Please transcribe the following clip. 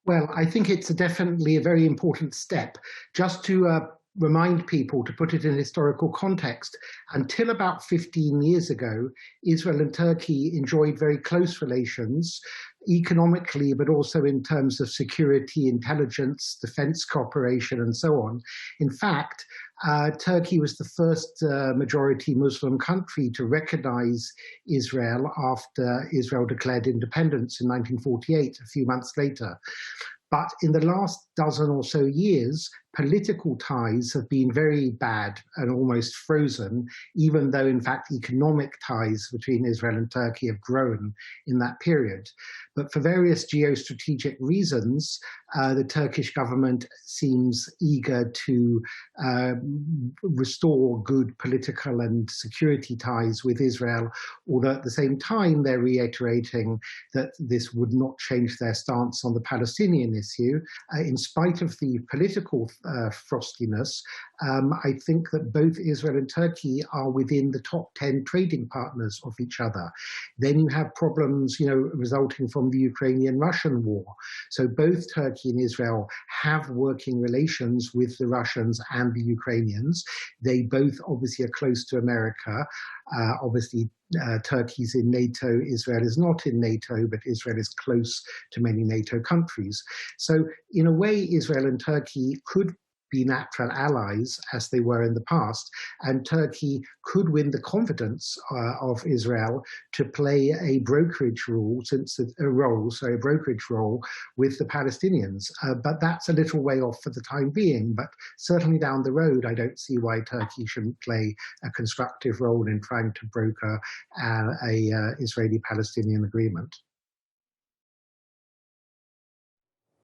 Well, I think it's definitely a very important step. Just to remind people, to put it in historical context, until about 15 years ago, Israel and Turkey enjoyed very close relations economically, but also in terms of security, intelligence, defense cooperation, and so on. In fact, Turkey was the first majority Muslim country to recognize Israel after Israel declared independence in 1948, a few months later. But in the last dozen or so years, political ties have been very bad and almost frozen, even though, in fact, economic ties between Israel and Turkey have grown in that period. But for various geostrategic reasons, the Turkish government seems eager to restore good political and security ties with Israel, although at the same time they're reiterating that this would not change their stance on the Palestinian issue. In spite of the political frostiness, I think that both Israel and Turkey are within the top 10 trading partners of each other. Then you have problems, resulting from the Ukrainian-Russian war. So both Turkey and Israel have working relations with the Russians and the Ukrainians. They both obviously are close to America. Obviously, Turkey's in NATO, Israel is not in NATO, but Israel is close to many NATO countries. So in a way, Israel and Turkey could be natural allies as they were in the past, and Turkey could win the confidence of Israel to play a brokerage role with the Palestinians. But that's a little way off for the time being, but certainly down the road, I don't see why Turkey shouldn't play a constructive role in trying to broker a Israeli-Palestinian agreement.